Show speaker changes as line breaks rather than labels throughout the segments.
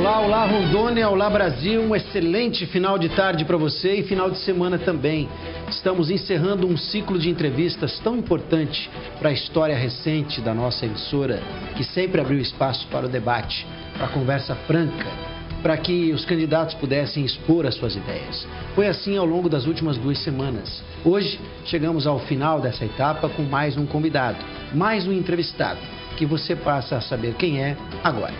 Olá, olá Rondônia, olá Brasil, um excelente final de tarde para você e final de semana também. Estamos encerrando um ciclo de entrevistas tão importante para a história recente da nossa emissora, que sempre abriu espaço para o debate, para a conversa franca, para que os candidatos pudessem expor as suas ideias. Foi assim ao longo das últimas 2 semanas. Hoje, chegamos ao final dessa etapa com mais um convidado, mais um entrevistado, que você passa a saber quem é agora.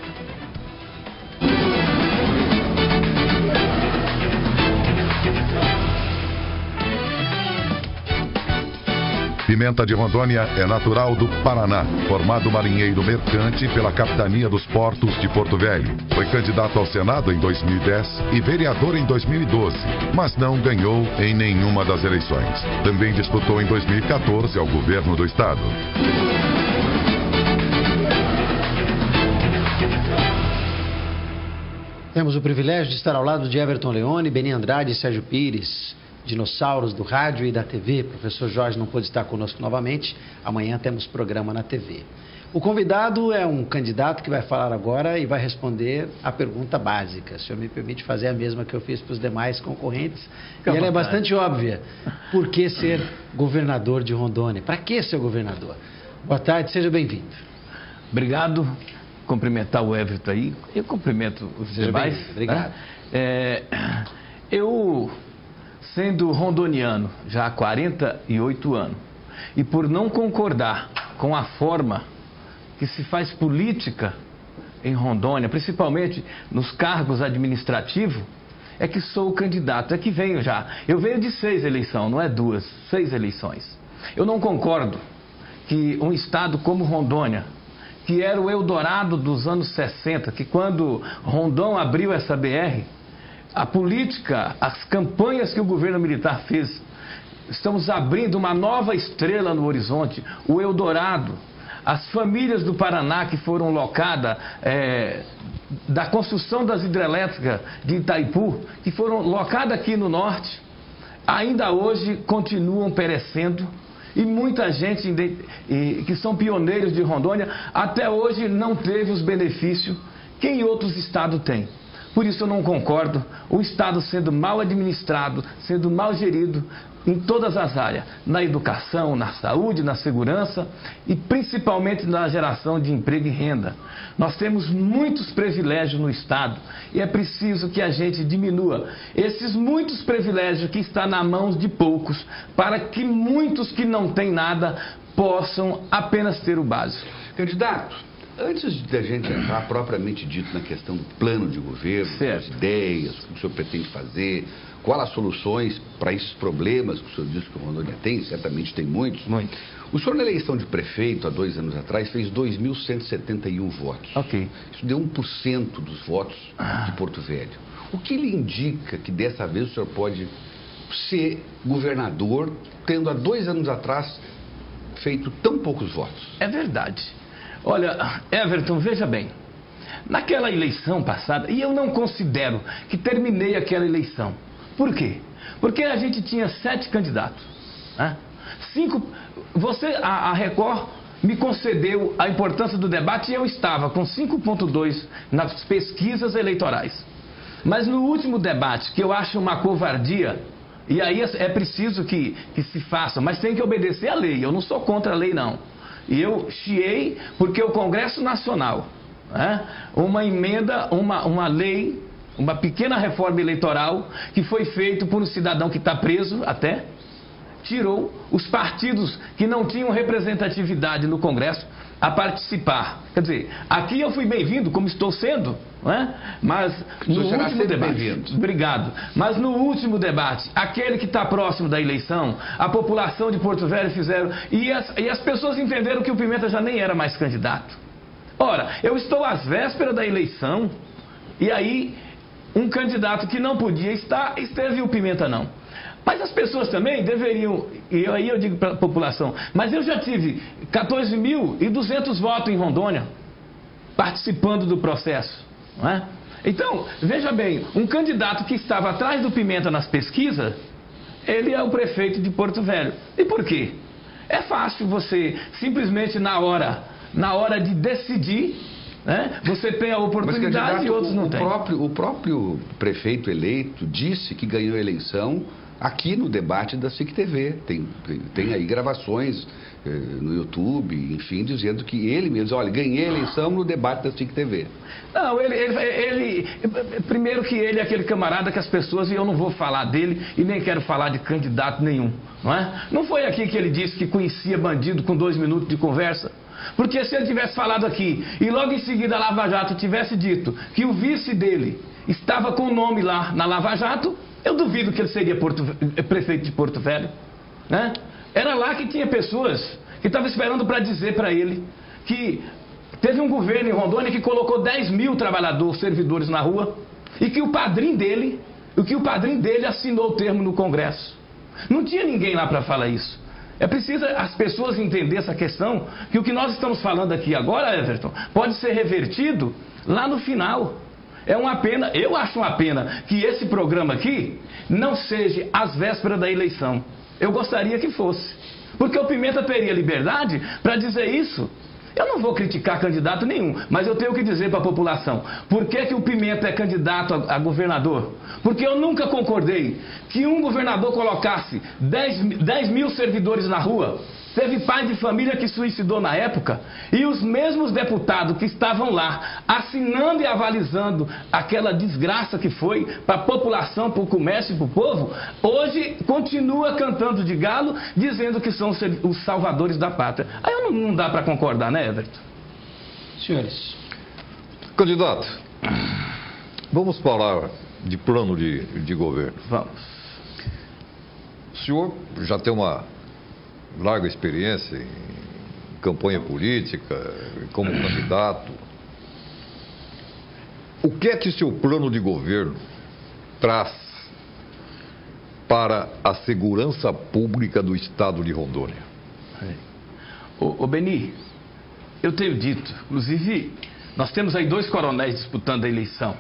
Pimenta de Rondônia é natural do Paraná, formado marinheiro mercante pela Capitania dos Portos de Porto Velho. Foi candidato ao Senado em 2010 e vereador em 2012, mas não ganhou em nenhuma das eleições. Também disputou em 2014 ao governo do estado.
Temos o privilégio de estar ao lado de Everton Leone, Beni Andrade e Sérgio Pires, dinossauros do rádio e da TV. Professor Jorge não pôde estar conosco novamente. Amanhã temos programa na TV. O convidado é um candidato que vai falar agora e vai responder a pergunta básica. O senhor me permite fazer a mesma que eu fiz para os demais concorrentes. E ela é bastante óbvia. Por que ser governador de Rondônia? Para que ser governador? Boa tarde, seja bem-vindo.
Obrigado. Cumprimentar o Everton aí. Eu cumprimento os demais.
Obrigado.
Eu, sendo rondoniano já há 48 anos, e por não concordar com a forma que se faz política em Rondônia, principalmente nos cargos administrativos, é que sou o candidato, é que venho já. Eu venho de 6 eleições, não é 2, 6 eleições. Eu não concordo que um estado como Rondônia, que era o Eldorado dos anos 60, que quando Rondon abriu essa BR, a política, as campanhas que o governo militar fez, estamos abrindo uma nova estrela no horizonte, o Eldorado. As famílias do Paraná que foram locadas da construção das hidrelétricas de Itaipu, que foram locadas aqui no norte, ainda hoje continuam perecendo. E muita gente que são pioneiros de Rondônia, até hoje não teve os benefícios que em outros estados têm. Por isso eu não concordo, o estado sendo mal administrado, sendo mal gerido em todas as áreas, na educação, na saúde, na segurança e principalmente na geração de emprego e renda. Nós temos muitos privilégios no estado e é preciso que a gente diminua esses muitos privilégios que estão na mão de poucos, para que muitos que não têm nada possam apenas ter o básico.
Candidato, antes da gente entrar propriamente dito na questão do plano de governo, as ideias, o que o senhor pretende fazer, quais as soluções para esses problemas que o senhor disse que o Rondônia tem, certamente tem muitos.
Muito.
O senhor, na eleição de prefeito, há 2 anos atrás, fez 2.171 votos.
Ok.
Isso deu 1% dos votos de Porto Velho. O que lhe indica que dessa vez o senhor pode ser governador, tendo há 2 anos atrás feito tão poucos votos?
É verdade. Olha, Everton, veja bem, naquela eleição passada, e eu não considero que terminei aquela eleição. Por quê? Porque a gente tinha 7 candidatos, né? 5, a Record me concedeu a importância do debate e eu estava com 5,2 nas pesquisas eleitorais. Mas no último debate, que eu acho uma covardia, e aí é preciso que se faça, mas tem que obedecer à lei, eu não sou contra a lei não. E eu chiei porque o Congresso Nacional, né, uma emenda, uma lei, uma pequena reforma eleitoral que foi feita por um cidadão que está preso até, tirou os partidos que não tinham representatividade no Congresso a participar. Quer dizer, aqui eu fui bem-vindo, como estou sendo, né? Mas no último debate, obrigado, mas no último debate, aquele que está próximo da eleição, a população de Porto Velho fizeram, e as pessoas entenderam que o Pimenta já nem era mais candidato. Ora, eu estou às vésperas da eleição, e aí um candidato que não podia estar, esteve o Pimenta não. Mas as pessoas também deveriam, e aí eu digo para a população, mas eu já tive 14.200 votos em Rondônia, participando do processo, não é? Então, veja bem, um candidato que estava atrás do Pimenta nas pesquisas, ele é o prefeito de Porto Velho. E por quê? É fácil você, simplesmente na hora de decidir, né? Você tem a oportunidade e outros não têm.
O próprio prefeito eleito disse que ganhou a eleição aqui no debate da SIC TV. Tem aí gravações no YouTube, enfim, dizendo que ele mesmo, olha, ganhei a eleição no debate da SIC TV.
Não, primeiro que ele é aquele camarada que as pessoas, e eu não vou falar dele e nem quero falar de candidato nenhum, não é? Não foi aqui que ele disse que conhecia bandido com 2 minutos de conversa? Porque se ele tivesse falado aqui e logo em seguida a Lava Jato tivesse dito que o vice dele estava com o nome lá na Lava Jato, eu duvido que ele seria prefeito de Porto Velho, né? Era lá que tinha pessoas que estavam esperando para dizer para ele que teve um governo em Rondônia que colocou 10 mil trabalhadores, servidores na rua, e que o padrinho dele assinou o termo no Congresso. Não tinha ninguém lá para falar isso. É preciso as pessoas entenderem essa questão, que o que nós estamos falando aqui agora, Everton, pode ser revertido lá no final. É uma pena, eu acho uma pena que esse programa aqui não seja às vésperas da eleição. Eu gostaria que fosse. Porque o Pimenta teria liberdade para dizer isso. Eu não vou criticar candidato nenhum, mas eu tenho que dizer para a população, por que o Pimenta é candidato a governador? Porque eu nunca concordei que um governador colocasse 10 mil servidores na rua. Teve pai de família que suicidou na época, e os mesmos deputados que estavam lá, assinando e avalizando aquela desgraça que foi para a população, para o comércio e para o povo, hoje continua cantando de galo, dizendo que são os salvadores da pátria. Aí não dá para concordar, né, Everton?
Senhores.
Candidato, vamos falar de plano de governo.
Vamos.
O senhor já tem uma larga experiência em campanha política, como candidato. O que é que seu plano de governo traz para a segurança pública do estado de Rondônia?
Ô Beni, eu tenho dito, inclusive, nós temos aí 2 coronéis disputando a eleição.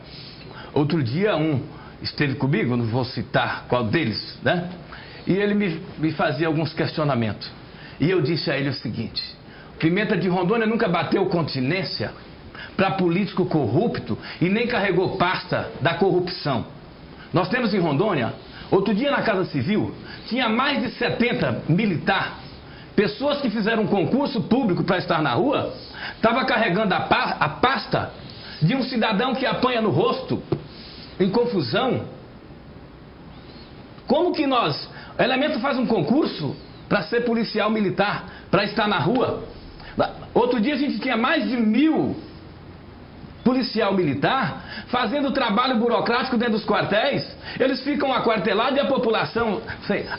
Outro dia um esteve comigo, não vou citar qual deles, né? E ele me fazia alguns questionamentos. E eu disse a ele o seguinte: Pimenta de Rondônia nunca bateu continência para político corrupto e nem carregou pasta da corrupção. Nós temos em Rondônia, outro dia na Casa Civil, tinha mais de 70 militares, pessoas que fizeram um concurso público para estar na rua, estava carregando a pasta de um cidadão que apanha no rosto, em confusão. Como que nós... O Elemento faz um concurso para ser policial militar, para estar na rua. Outro dia a gente tinha mais de 1000 policial militar fazendo trabalho burocrático dentro dos quartéis. Eles ficam aquartelados e a população...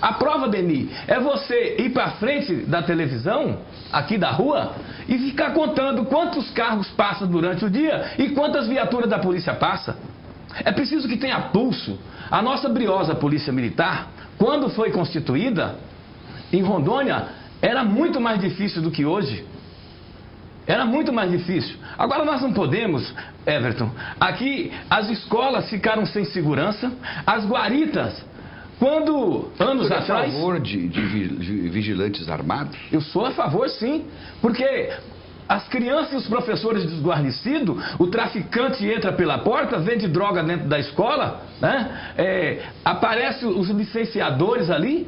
A prova, Beni, é você ir para frente da televisão, aqui da rua, e ficar contando quantos carros passam durante o dia e quantas viaturas da polícia passam. É preciso que tenha pulso. A nossa briosa polícia militar, quando foi constituída, em Rondônia, era muito mais difícil do que hoje. Era muito mais difícil. Agora nós não podemos, Everton, aqui as escolas ficaram sem segurança, as guaritas, quando anos atrás...
Você é a favor de vigilantes armados?
Eu sou a favor, sim, porque... As crianças e os professores desguarnecidos, o traficante entra pela porta, vende droga dentro da escola, né? Aparecem os licenciadores ali,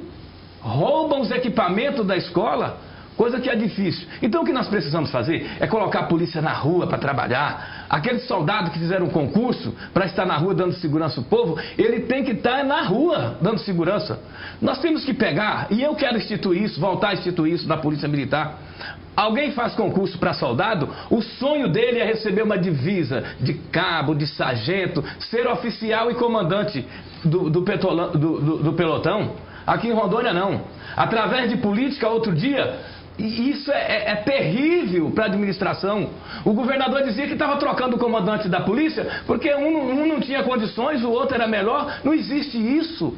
roubam os equipamentos da escola, coisa que é difícil. Então o que nós precisamos fazer é colocar a polícia na rua para trabalhar. Aqueles soldados que fizeram um concurso para estar na rua dando segurança ao povo, ele tem que estar na rua dando segurança. Nós temos que pegar, e eu quero instituir isso, voltar a instituir isso na Polícia Militar. Alguém faz concurso para soldado, o sonho dele é receber uma divisa de cabo, de sargento, ser oficial e comandante do pelotão. Aqui em Rondônia não. Através de política, outro dia, e isso é terrível para a administração. O governador dizia que estava trocando o comandante da polícia porque um não tinha condições, o outro era melhor. Não existe isso.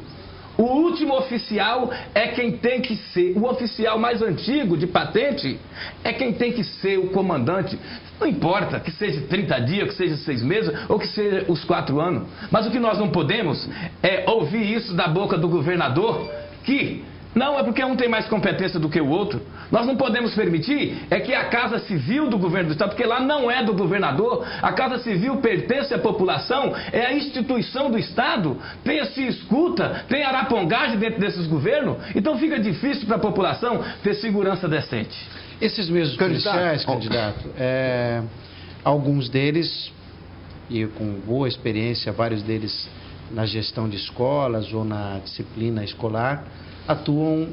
O último oficial é quem tem que ser, o oficial mais antigo de patente é quem tem que ser o comandante. Não importa que seja 30 dias, que seja 6 meses ou que seja os 4 anos. Mas o que nós não podemos é ouvir isso da boca do governador, que Não, é porque um tem mais competência do que o outro. Nós não podemos permitir que a Casa Civil do governo do Estado, porque lá não é do governador, a Casa Civil pertence à população, é a instituição do Estado, tem-se escuta, tem arapongagem dentro desses governos, então fica difícil para a população ter segurança decente.
Esses mesmos policiais, candidato, alguns deles, e com boa experiência, vários deles na gestão de escolas ou na disciplina escolar, atuam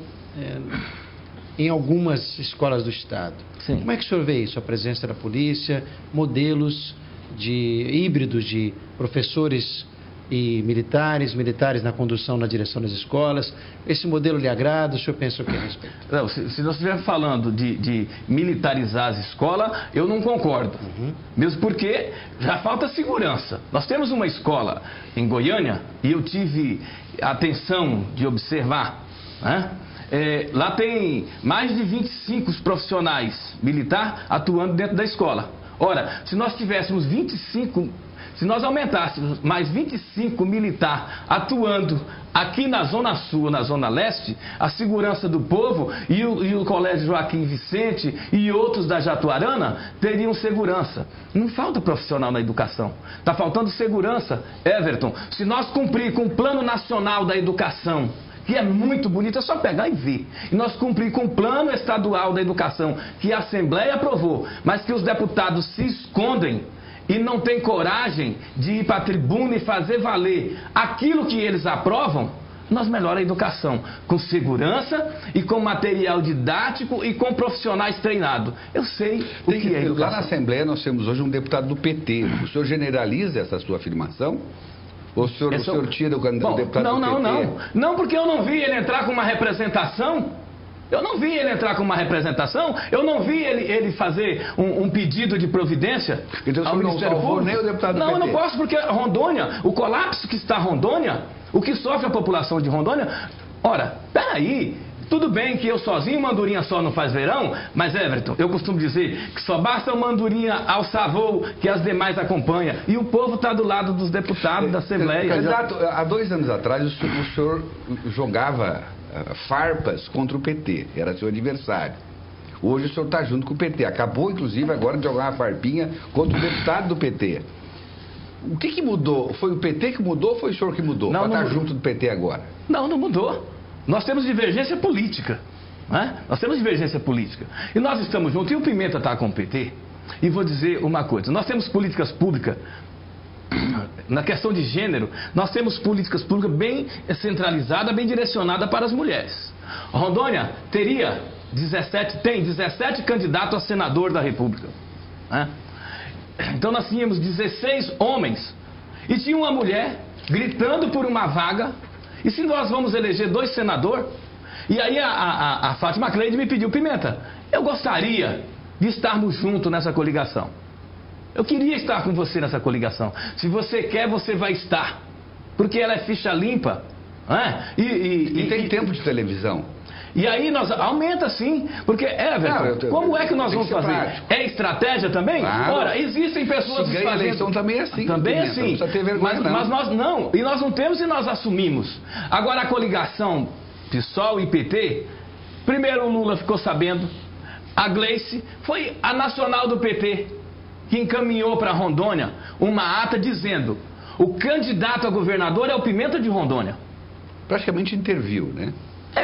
em algumas escolas do Estado.
Sim.
Como é que o senhor vê isso? A presença da polícia, modelos híbridos de professores e militares na condução, na direção das escolas. Esse modelo lhe agrada? O senhor pensa o que a respeito?
Não, se nós estivermos falando de militarizar as escolas, eu não concordo. Mesmo porque já falta segurança. Nós temos uma escola em Goiânia e eu tive a atenção de observar, né? Lá tem mais de 25 profissionais militares atuando dentro da escola. Ora, se nós tivéssemos 25, se nós aumentássemos mais 25 militares atuando aqui na Zona Sul, na Zona Leste, a segurança do povo e o Colégio Joaquim Vicente e outros da Jatuarana teriam segurança. Não falta profissional na educação, está faltando segurança. Everton, se nós cumprir com o Plano Nacional da Educação, que é muito bonito, é só pegar e ver. E nós cumprir com o Plano Estadual da Educação, que a Assembleia aprovou, mas que os deputados se escondem e não têm coragem de ir para a tribuna e fazer valer aquilo que eles aprovam, nós melhoramos a educação, com segurança e com material didático e com profissionais treinados. Eu sei o que é educação.
Lá na Assembleia nós temos hoje um deputado do PT. O senhor generaliza essa sua afirmação? Ou o senhor tira o deputado do PT?
Não, porque eu não vi ele entrar com uma representação. Eu não vi ele entrar com uma representação. Eu não vi ele fazer um pedido de providência
então, ao Ministério Público. Nem o deputado do PT.
Eu não posso, porque Rondônia, o colapso que está Rondônia, o que sofre a população de Rondônia. Ora, peraí. Tudo bem que eu sozinho, mandurinha só não faz verão, mas Everton, eu costumo dizer que só basta uma mandurinha alçar voo que as demais acompanham. E o povo está do lado dos deputados da Assembleia.
Exato. Há 2 anos atrás o senhor jogava farpas contra o PT, era seu adversário. Hoje o senhor está junto com o PT. Acabou, inclusive, agora de jogar uma farpinha contra o deputado do PT. O que mudou? Foi o PT que mudou ou foi o senhor que mudou? Para estar junto do PT agora?
Não mudou. Nós temos divergência política, né? Nós temos divergência política. E nós estamos juntos. E o Pimenta está com o PT. E vou dizer uma coisa. Nós temos políticas públicas, na questão de gênero, nós temos políticas públicas bem centralizadas, bem direcionadas para as mulheres. Rondônia tem 17 candidatos a senador da República, né? Então nós tínhamos 16 homens e tinha uma mulher gritando por uma vaga. E se nós vamos eleger 2 senadores, e aí a Fátima Cleide me pediu, Pimenta, eu gostaria de estarmos juntos nessa coligação. Eu queria estar com você nessa coligação. Se você quer, você vai estar. Porque ela é ficha limpa. Né?
E tem tempo de televisão.
E aí nós aumenta sim, porque Everton, como é que nós vamos fazer? Prático. É estratégia também?
Claro.
Ora, existem pessoas
que fazem eleição também é assim.
Também é assim. Não
precisa ter vergonha,
mas nós não, e nós não temos e nós assumimos. Agora a coligação PSOL e PT, primeiro o Lula ficou sabendo, a Gleice foi a nacional do PT que encaminhou para Rondônia uma ata dizendo: o candidato a governador é o Pimenta de Rondônia.
Praticamente interviu, né?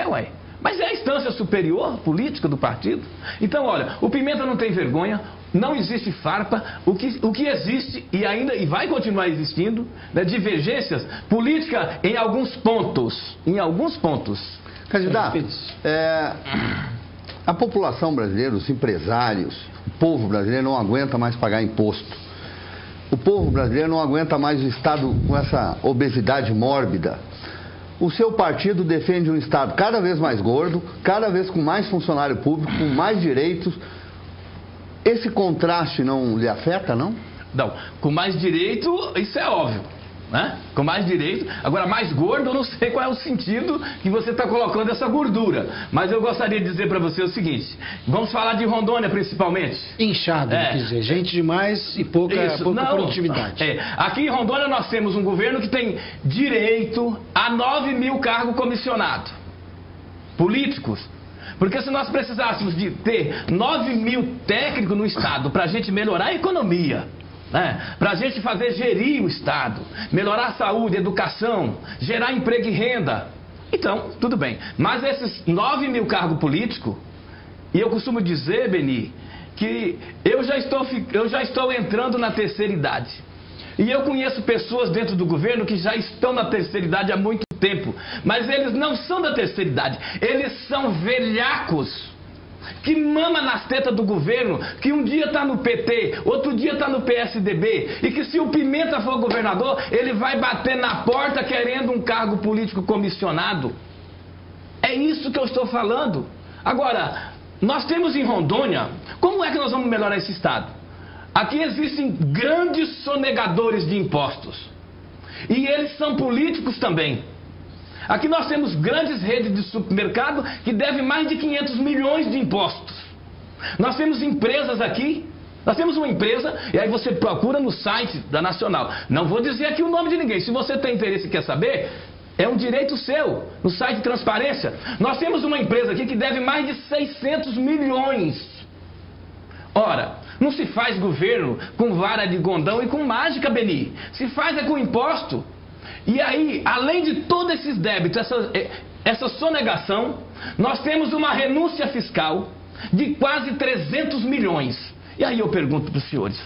Ué. Mas é a instância superior política do partido. Então, olha, o Pimenta não tem vergonha, não existe farpa. O que existe e vai continuar existindo, né, divergências políticas em alguns pontos.
Candidato, a população brasileira, os empresários, o povo brasileiro não aguenta mais pagar imposto. O povo brasileiro não aguenta mais o Estado com essa obesidade mórbida. O seu partido defende um Estado cada vez mais gordo, cada vez com mais funcionário público, com mais direitos. Esse contraste não lhe afeta, não?
Não, com mais direito, isso é óbvio, né? Com mais direito. Agora, mais gordo, eu não sei qual é o sentido que você está colocando essa gordura. Mas eu gostaria de dizer para você o seguinte: vamos falar de Rondônia principalmente.
Inchado, quer dizer, gente demais e pouca produtividade.
Aqui em Rondônia nós temos um governo que tem direito a 9 mil cargos comissionados. políticos. Porque se nós precisássemos de ter 9 mil técnicos no Estado para a gente melhorar a economia, né? Para a gente gerir o Estado, melhorar a saúde, a educação, gerar emprego e renda, então, tudo bem. Mas esses 9 mil cargos políticos, e eu costumo dizer, Beni, que eu já estou entrando na terceira idade. E eu conheço pessoas dentro do governo que já estão na terceira idade há muito tempo. Mas eles não são da terceira idade. Eles são velhacos que mama nas tetas do governo, que um dia está no PT, outro dia está no PSDB, e que se o Pimenta for governador, ele vai bater na porta querendo um cargo político comissionado. É isso que eu estou falando. Agora, nós temos em Rondônia, como é que nós vamos melhorar esse estado? Aqui existem grandes sonegadores de impostos, e eles são políticos também. Aqui nós temos grandes redes de supermercado que devem mais de 500 milhões de impostos. Nós temos empresas aqui, nós temos uma empresa, e aí você procura no site da Nacional. Não vou dizer aqui o nome de ninguém, se você tem interesse e quer saber, é um direito seu, no site de transparência. Nós temos uma empresa aqui que deve mais de 600 milhões. Ora, não se faz governo com vara de gondão e com mágica, Beni. Se faz é com imposto. E aí, além de todos esses débitos, essa sonegação, nós temos uma renúncia fiscal de quase 300 milhões. E aí eu pergunto para os senhores,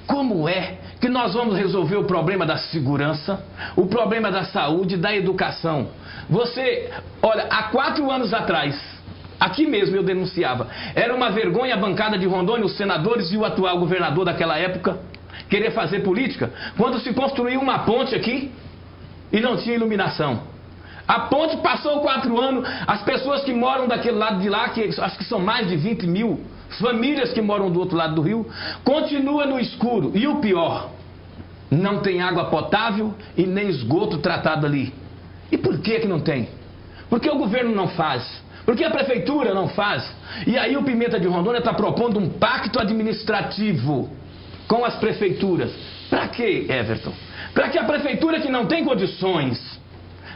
como é que nós vamos resolver o problema da segurança, o problema da saúde, da educação? Olha, há 4 anos atrás, aqui mesmo eu denunciava, era uma vergonha a bancada de Rondônia, os senadores e o atual governador daquela época, querer fazer política, quando se construiu uma ponte aqui, e não tinha iluminação. A ponte passou 4 anos, as pessoas que moram daquele lado de lá, que acho que são mais de 20 mil famílias que moram do outro lado do rio, continua no escuro. E o pior, não tem água potável e nem esgoto tratado ali. E por que não tem? Porque o governo não faz. Porque a prefeitura não faz. E aí o Pimenta de Rondônia está propondo um pacto administrativo com as prefeituras. Para quê, Everton? Para que a prefeitura que não tem condições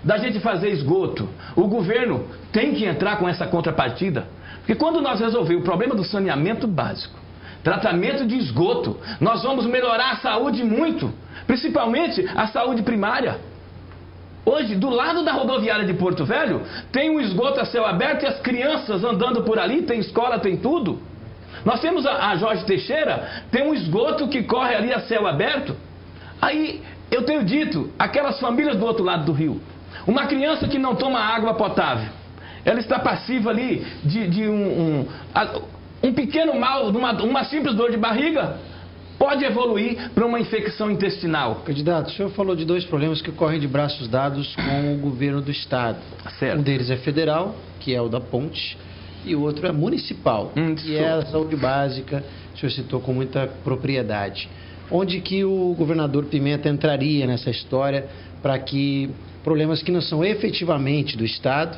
da gente fazer esgoto, o governo tem que entrar com essa contrapartida. Porque quando nós resolvermos o problema do saneamento básico, tratamento de esgoto, nós vamos melhorar a saúde muito, principalmente a saúde primária. Hoje, do lado da rodoviária de Porto Velho, tem um esgoto a céu aberto e as crianças andando por ali, tem escola, tem tudo. Nós temos a Jorge Teixeira, tem um esgoto que corre ali a céu aberto. Aí, eu tenho dito, aquelas famílias do outro lado do rio, uma criança que não toma água potável, ela está passiva ali de um pequeno mal, uma simples dor de barriga, pode evoluir para uma infecção intestinal.
Candidato, o senhor falou de 2 problemas que correm de braços dados com o governo do estado.
Certo.
Um deles é federal, que é o da ponte, e o outro é municipal, que é a saúde básica, o senhor citou com muita propriedade. Onde que o governador Pimenta entraria nessa história para que problemas que não são efetivamente do Estado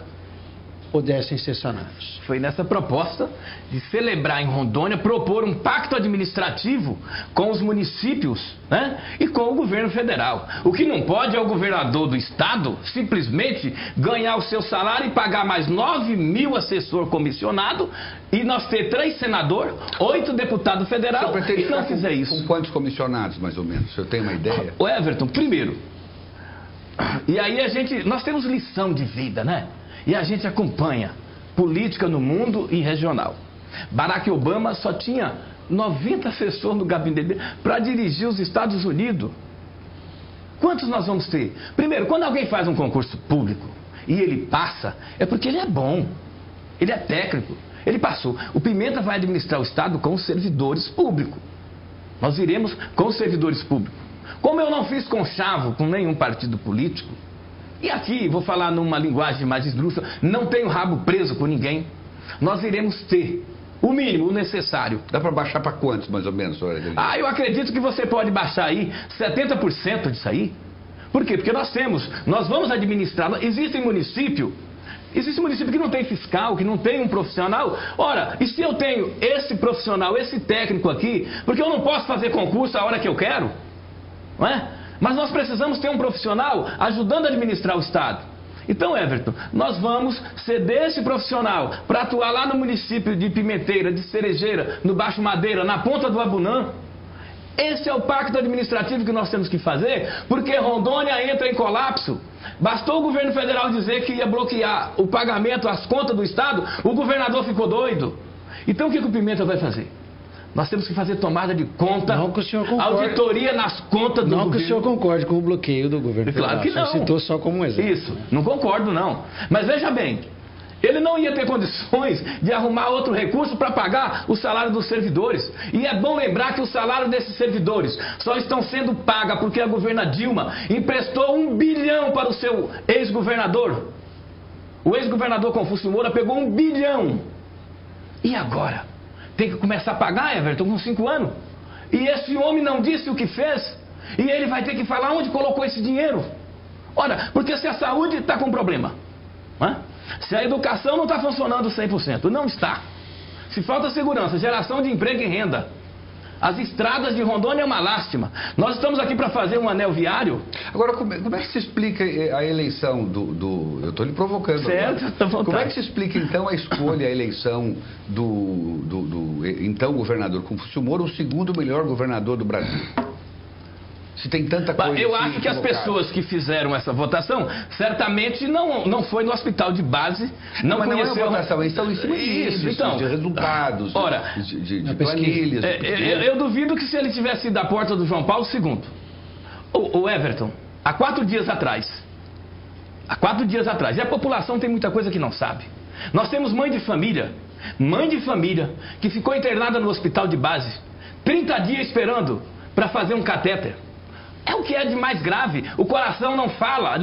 pudessem ser sanados?
Foi nessa proposta de celebrar em Rondônia, propor um pacto administrativo com os municípios, né, e com o governo federal. O que não pode é o governador do estado simplesmente ganhar o seu salário e pagar mais 9 mil assessor comissionado e nós ter 3 senadores, 8 deputados federais e não fizer isso.
Com quantos comissionados, mais ou menos? O senhor tem uma ideia?
O Everton, primeiro, e aí nós temos lição de vida, né? E a gente acompanha política no mundo e regional. Barack Obama só tinha 90 assessores no gabinete dele para dirigir os Estados Unidos. Quantos nós vamos ter? Primeiro, quando alguém faz um concurso público e ele passa, é porque ele é bom, ele é técnico, ele passou. O Pimenta vai administrar o Estado com os servidores públicos. Nós iremos com os servidores públicos. Como eu não fiz conchavo com nenhum partido político, e aqui, vou falar numa linguagem mais esdrúxula, não tenho rabo preso com ninguém, nós iremos ter o mínimo, o necessário.
Dá para baixar para quantos, mais ou menos, senhor?
Eu acredito que você pode baixar aí 70% disso aí. Por quê? Porque nós vamos administrar, existe município que não tem fiscal, que não tem um profissional. Ora, e se eu tenho esse profissional, esse técnico aqui, porque eu não posso fazer concurso a hora que eu quero, não é? Mas nós precisamos ter um profissional ajudando a administrar o Estado. Então, Everton, nós vamos ceder esse profissional para atuar lá no município de Pimenteira, de Cerejeira, no Baixo Madeira, na Ponta do Abunã. Esse é o pacto administrativo que nós temos que fazer, porque Rondônia entra em colapso. Bastou o governo federal dizer que ia bloquear o pagamento, as contas do Estado, o governador ficou doido. Então o que o Pimenta vai fazer? Nós temos que fazer tomada de conta,
não que o senhor concorde,
auditoria nas contas do governo.
Não que o senhor concorde com o bloqueio do governo federal.
Claro que não.
O senhor citou só como um exemplo.
Isso, não concordo não. Mas veja bem, ele não ia ter condições de arrumar outro recurso para pagar o salário dos servidores. E é bom lembrar que o salário desses servidores só estão sendo pagos porque a governa Dilma emprestou 1 bilhão para o seu ex-governador. O ex-governador Confúcio Moura pegou 1 bilhão. E agora? Tem que começar a pagar, Everton, com 5 anos. E esse homem não disse o que fez. E ele vai ter que falar onde colocou esse dinheiro. Ora, porque se a saúde está com problema, se a educação não está funcionando 100%, não está. Se falta segurança, geração de emprego e renda. As estradas de Rondônia é uma lástima. Nós estamos aqui para fazer um anel viário.
Agora, como é que se explica a eleição eu estou lhe provocando.
Certo, tá
como é que se explica, então, a escolha, a eleição do então governador Confúcio Moura, o segundo melhor governador do Brasil? Se tem tanta coisa.
Eu
assim
acho que as pessoas que fizeram essa votação certamente não foi no hospital de base, não conheceu.
Não é votação, eles estão em cima disso,
então,
de resultados, de planilhas.
Eu duvido que se ele tivesse ido à porta do João Paulo II. O Everton, há 4 dias atrás, e a população tem muita coisa que não sabe. Nós temos mãe de família, que ficou internada no hospital de base, 30 dias esperando para fazer um catéter. É o que é de mais grave. O coração não fala,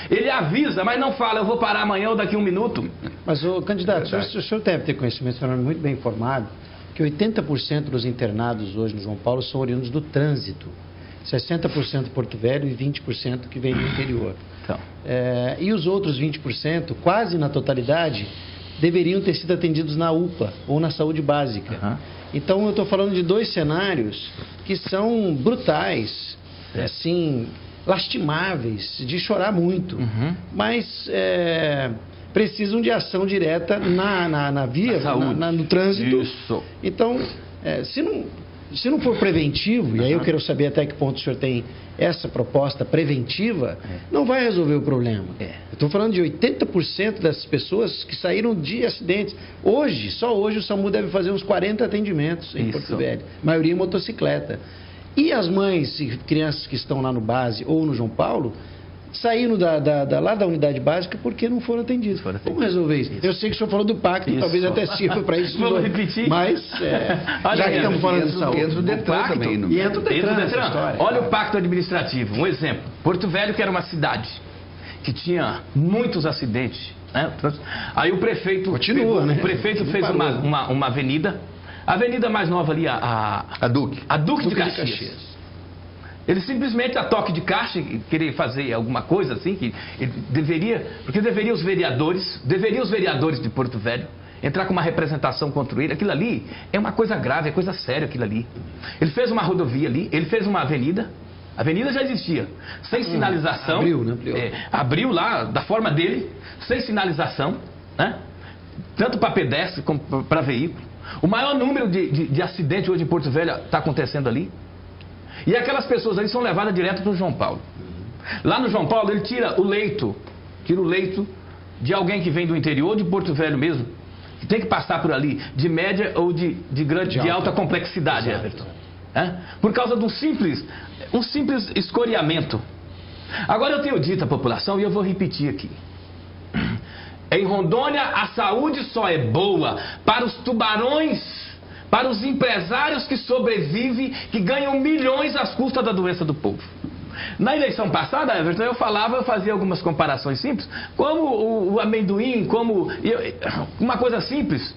ele avisa, mas não fala, eu vou parar amanhã ou daqui 1 minuto.
Mas, candidato, o senhor deve ter conhecimento, o senhor é muito bem informado, que 80% dos internados hoje no João Paulo são oriundos do trânsito. 60% Porto Velho e 20% que vem do interior.
Então.
E os outros 20%, quase na totalidade, deveriam ter sido atendidos na UPA ou na saúde básica.
Uhum.
Então, eu estou falando de 2 cenários que são brutais, assim, lastimáveis, de chorar muito, mas precisam de ação direta na via, no trânsito.
Isso.
Então, se não for preventivo, e aí eu quero saber até que ponto o senhor tem essa proposta preventiva, não vai resolver o problema. Eu estou falando de 80% dessas pessoas que saíram de acidentes. Só hoje o SAMU deve fazer uns 40 atendimentos em Porto Velho, maioria em motocicleta. E as mães e crianças que estão lá no base ou no João Paulo, saíram lá da unidade básica porque não foram atendidos. Vamos resolver isso. Eu sei que o senhor falou do pacto, talvez até sirva para isso.
Vamos repetir?
Mas, já que estamos falando de saúde.
Entra o Detran também.
Entra o Detran.
Olha o pacto administrativo. Um exemplo. Porto Velho, que era uma cidade que tinha muitos acidentes. Aí o prefeito...
Continua,
O prefeito fez uma avenida. A avenida mais nova ali, a Duque de Caxias. Ele simplesmente, a toque de caixa, querer fazer alguma coisa assim, que ele porque deveria os vereadores de Porto Velho entrar com uma representação contra ele. Aquilo ali é uma coisa grave, é coisa séria aquilo ali. Ele fez uma rodovia ali, ele fez uma avenida. A avenida já existia, sem sinalização.
Abriu, né?
Abriu lá, da forma dele, sem sinalização, né? Tanto para pedestre como para veículo. O maior número de acidentes hoje em Porto Velho está acontecendo ali. E aquelas pessoas ali são levadas direto para o João Paulo. Lá no João Paulo ele tira o leito de alguém que vem do interior, de Porto Velho mesmo, que tem que passar por ali, de média ou de alta complexidade, Everton. Por causa de um simples escoriamento. Agora eu tenho dito à população, e eu vou repetir aqui. Em Rondônia, a saúde só é boa para os tubarões, para os empresários que sobrevivem, que ganham milhões às custas da doença do povo. Na eleição passada, Everton, eu fazia algumas comparações simples, como o amendoim, uma coisa simples,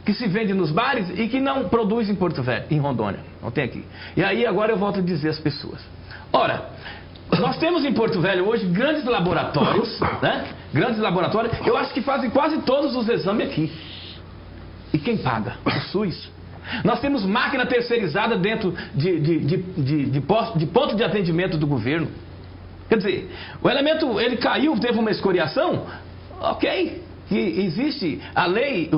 que se vende nos bares e que não produz em Porto Velho, em Rondônia. Não tem aqui. E aí agora eu volto a dizer às pessoas. Ora, nós temos em Porto Velho hoje grandes laboratórios, né? Grandes laboratórios, eu acho que fazem quase todos os exames aqui. E quem paga? O SUS. Nós temos máquina terceirizada dentro de ponto de atendimento do governo. Quer dizer, o elemento, ele caiu, teve uma escoriação, ok, que existe a lei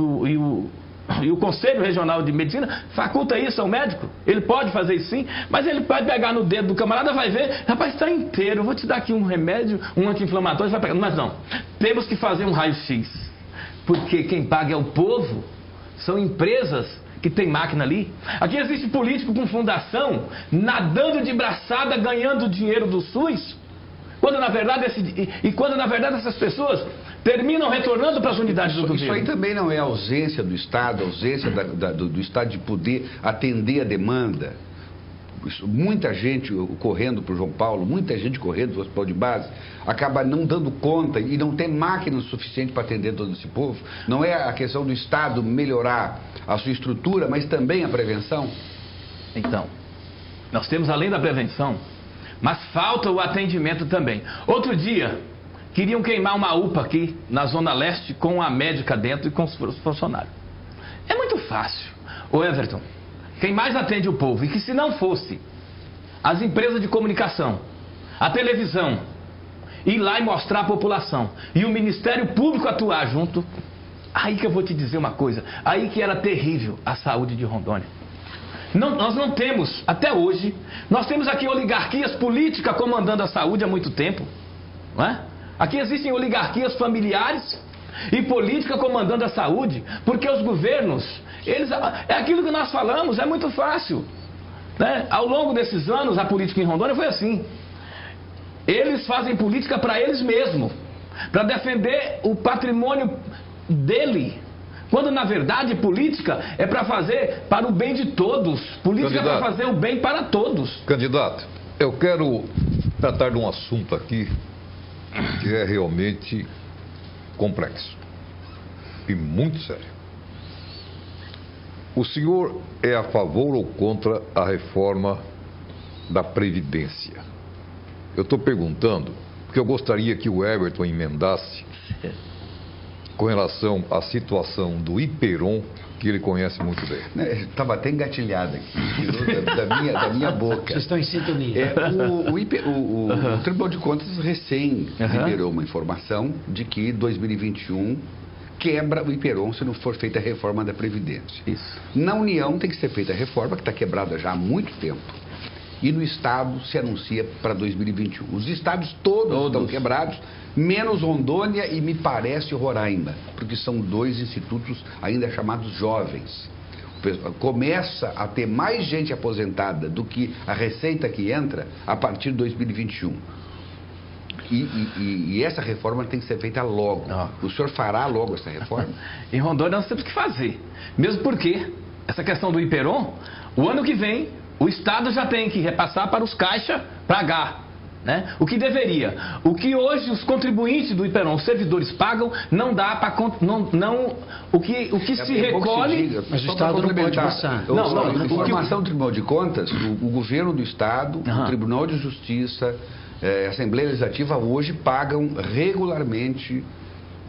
e o Conselho Regional de Medicina faculta isso ao médico, ele pode fazer isso sim, mas ele pode pegar no dedo do camarada, vai ver, rapaz, está inteiro, eu vou te dar aqui um remédio, um anti-inflamatório, vai pegar. Mas não, temos que fazer um raio-x, porque quem paga é o povo, são empresas que tem máquina ali. Aqui existe político com fundação, nadando de braçada, ganhando dinheiro do SUS, quando na verdade essas pessoas terminam retornando para as unidades do governo.
Isso aí também não é ausência do Estado, ausência do Estado de poder atender a demanda. Muita gente correndo para o João Paulo, muita gente correndo para o hospital de base, acaba não dando conta e não tem máquina suficiente para atender todo esse povo. Não é a questão do Estado melhorar a sua estrutura, mas também a prevenção?
Então, nós temos além da prevenção, mas falta o atendimento também. Outro dia, queriam queimar uma UPA aqui na Zona Leste com a médica dentro e com os funcionários. É muito fácil. Ô Everton, quem mais atende o povo, e que se não fosse as empresas de comunicação, a televisão, ir lá e mostrar à população, e o Ministério Público atuar junto, aí que eu vou te dizer uma coisa, aí que era terrível a saúde de Rondônia. Nós não temos, até hoje, nós temos aqui oligarquias políticas comandando a saúde há muito tempo, não é? Aqui existem oligarquias familiares e política comandando a saúde, porque os governos, é aquilo que nós falamos, é muito fácil, né? Ao longo desses anos, a política em Rondônia foi assim. Eles fazem política para eles mesmos, para defender o patrimônio dele, quando na verdade política é para fazer para o bem de todos. Política é para fazer o bem para todos.
Candidato, eu quero tratar de um assunto aqui que é realmente complexo e muito sério. O senhor é a favor ou contra a reforma da Previdência? Eu estou perguntando porque eu gostaria que o Everton emendasse com relação à situação do Iperon, que ele conhece muito bem.
Estava até engatilhado aqui, tirou da minha boca.
Vocês estão em sintonia.
O Tribunal de Contas recém liberou uma informação de que 2021 quebra o Iperon se não for feita a reforma da Previdência.
Isso.
Na União tem que ser feita a reforma, que está quebrada já há muito tempo. E no Estado se anuncia para 2021. Os estados todos estão quebrados, menos Rondônia e me parece Roraima, porque são dois institutos ainda chamados jovens. Começa a ter mais gente aposentada do que a receita que entra a partir de 2021. E essa reforma tem que ser feita logo. O senhor fará logo essa reforma?
Em Rondônia nós temos que fazer. Mesmo porque essa questão do Iperon, o ano que vem, o Estado já tem que repassar para os caixas pagar, né? O que deveria. O que hoje os contribuintes do Iperon, os servidores pagam, não dá para... O que se recolhe...
Mas o Estado não pode passar.
A informação do Tribunal de Contas, o governo do Estado, o Tribunal de Justiça, a Assembleia Legislativa hoje pagam regularmente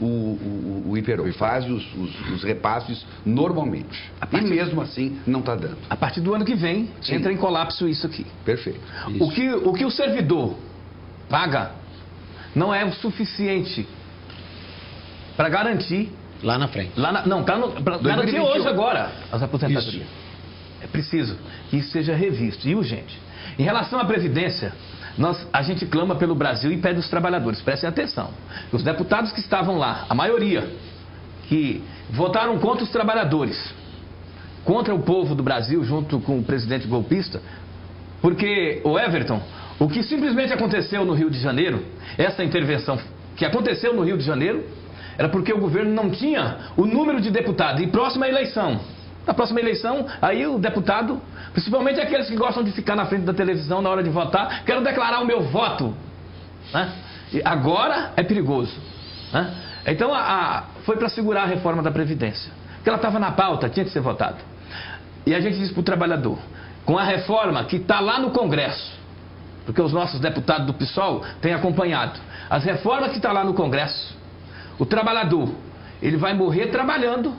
o Iperon, faz os repasses normalmente. E mesmo assim não está dando.
A partir do ano que vem, entra em colapso isso aqui.
Perfeito.
O que o servidor paga não é o suficiente para garantir...
Lá na frente.
Para garantir hoje, agora, as aposentadorias. É preciso que isso seja revisto e urgente. Em relação à Previdência... a gente clama pelo Brasil e pede os trabalhadores, prestem atenção. Os deputados que estavam lá, a maioria, que votaram contra os trabalhadores, contra o povo do Brasil, junto com o presidente golpista, porque, o Everton, o que simplesmente aconteceu no Rio de Janeiro, essa intervenção que aconteceu no Rio de Janeiro, era porque o governo não tinha o número de deputados. E próxima eleição, na próxima eleição, aí o deputado, principalmente aqueles que gostam de ficar na frente da televisão na hora de votar, quero declarar o meu voto, né? E agora é perigoso, né? Então foi para segurar a reforma da Previdência, porque ela estava na pauta, tinha que ser votada. E a gente disse para o trabalhador, com a reforma que está lá no Congresso, porque os nossos deputados do PSOL têm acompanhado, as reformas que estão lá no Congresso, o trabalhador, ele vai morrer trabalhando,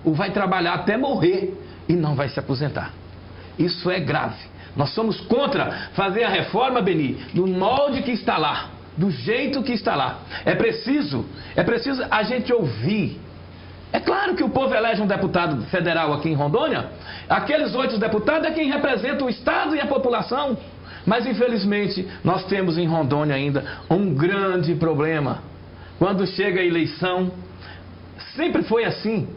ou vai trabalhar até morrer e não vai se aposentar. Isso é grave. Nós somos contra fazer a reforma, Beni, do molde que está lá, do jeito que está lá. É preciso a gente ouvir. É claro que o povo elege um deputado federal aqui em Rondônia. Aqueles 8 deputados é quem representa o Estado e a população. Mas, infelizmente, nós temos em Rondônia ainda um grande problema. Quando chega a eleição, sempre foi assim.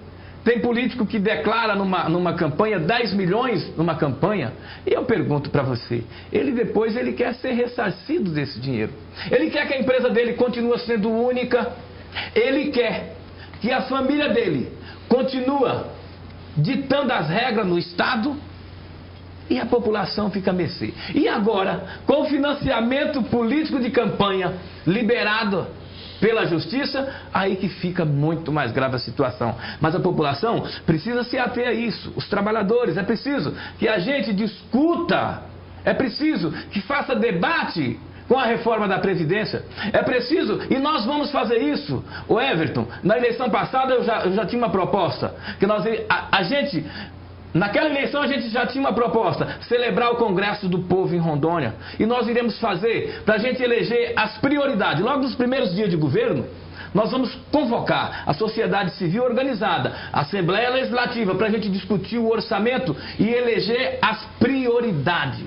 Tem político que declara numa campanha 10 milhões numa campanha. E eu pergunto para você, ele quer ser ressarcido desse dinheiro. Ele quer que a empresa dele continue sendo única. Ele quer que a família dele continue ditando as regras no Estado. E a população fica a mercê. E agora, com o financiamento político de campanha liberado pela justiça, aí que fica muito mais grave a situação. Mas a população precisa se ater a isso. Os trabalhadores, é preciso que a gente discuta. É preciso que faça debate com a reforma da Previdência. É preciso, e nós vamos fazer isso. O Everton, na eleição passada eu já tinha uma proposta. Que naquela eleição a gente já tinha uma proposta, celebrar o Congresso do Povo em Rondônia. E nós iremos fazer para a gente eleger as prioridades. Logo nos primeiros dias de governo, nós vamos convocar a sociedade civil organizada, a Assembleia Legislativa, para a gente discutir o orçamento e eleger as prioridades.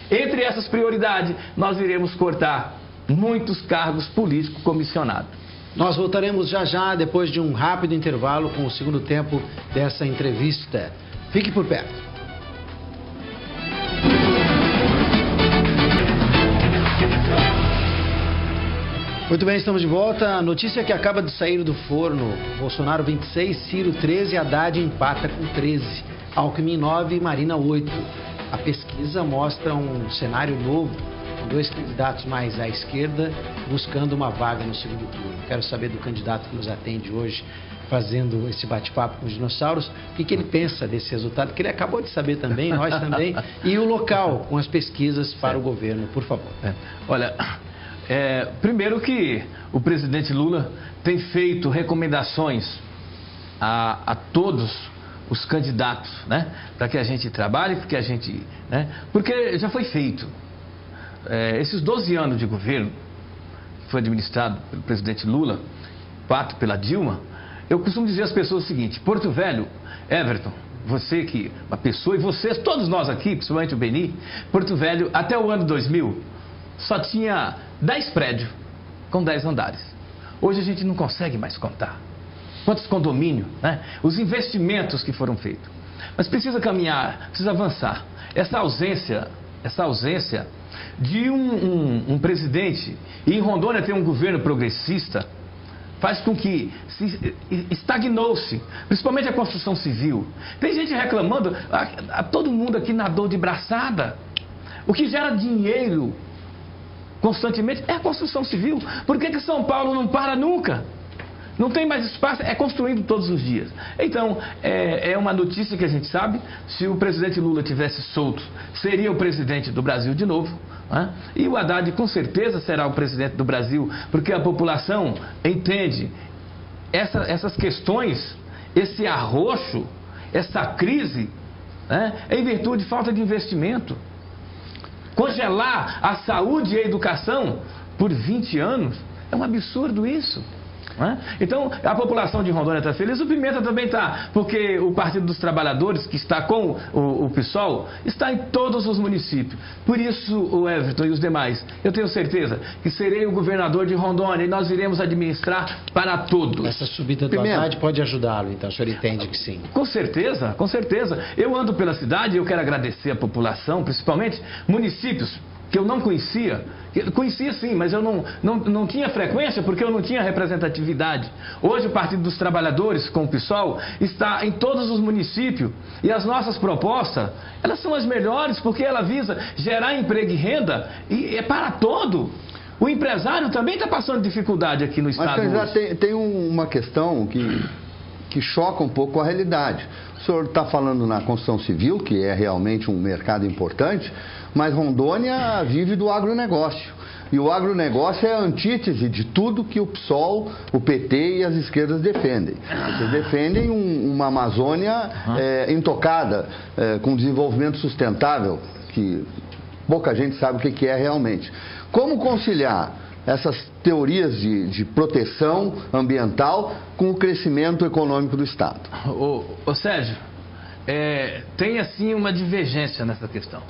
Entre essas prioridades, nós iremos cortar muitos cargos políticos comissionados.
Nós voltaremos já, depois de um rápido intervalo, com o segundo tempo dessa entrevista. Fique por perto. Muito bem, estamos de volta. A notícia que acaba de sair do forno: Bolsonaro 26, Ciro 13, Haddad empata com 13, Alckmin 9, Marina 8. A pesquisa mostra um cenário novo, com 2 candidatos mais à esquerda buscando uma vaga no segundo turno. Quero saber do candidato que nos atende hoje, fazendo esse bate-papo com os dinossauros, o que ele pensa desse resultado, que ele acabou de saber também, nós também, e o local com as pesquisas para o governo, por favor.
Olha, primeiro que o presidente Lula tem feito recomendações a todos os candidatos, né, para que a gente trabalhe, porque já foi feito. Esses 12 anos de governo, que foi administrado pelo presidente Lula, 4 pela Dilma, eu costumo dizer às pessoas o seguinte: Porto Velho, Everton, você que uma pessoa, e vocês, todos nós aqui, principalmente o Beni, Porto Velho, até o ano 2000, só tinha 10 prédios com 10 andares. Hoje a gente não consegue mais contar quantos condomínios, né? Os investimentos que foram feitos. Mas precisa caminhar, precisa avançar. Essa ausência de um presidente, e em Rondônia tem um governo progressista, faz com que estagnou-se, principalmente a construção civil. Tem gente reclamando, todo mundo aqui nadou de braçada. O que gera dinheiro constantemente é a construção civil. Por que São Paulo não para nunca? Não tem mais espaço, é construindo todos os dias. Então, é uma notícia que a gente sabe: se o presidente Lula tivesse solto, seria o presidente do Brasil de novo, né? E o Haddad com certeza será o presidente do Brasil, porque a população entende essas questões, esse arroxo, essa crise, né, em virtude de falta de investimento. Congelar a saúde e a educação por 20 anos é um absurdo isso. Então, a população de Rondônia está feliz, o Pimenta também está, porque o Partido dos Trabalhadores, que está com o PSOL, está em todos os municípios. Por isso, o Everton e os demais, eu tenho certeza que serei o governador de Rondônia e nós iremos administrar para todos.
Essa subida do Haddad pode ajudá-lo, então o senhor entende que sim?
Com certeza, com certeza. Eu ando pela cidade e eu quero agradecer a população, principalmente municípios que eu não conhecia. Conhecia sim, mas eu não tinha frequência porque eu não tinha representatividade. Hoje o Partido dos Trabalhadores, com o PSOL, está em todos os municípios e as nossas propostas, elas são as melhores porque ela visa gerar emprego e renda e é para todo. O empresário também está passando dificuldade aqui no estado.
Mas tem uma questão que choca um pouco a realidade. O senhor está falando na construção civil, que é realmente um mercado importante, mas Rondônia vive do agronegócio. E o agronegócio é a antítese de tudo que o PSOL, o PT e as esquerdas defendem. Eles defendem uma Amazônia intocada, com desenvolvimento sustentável, que pouca gente sabe o que é realmente. Como conciliar essas teorias de proteção ambiental com o crescimento econômico do Estado?
Ô Sérgio, tem assim uma divergência nessa questão.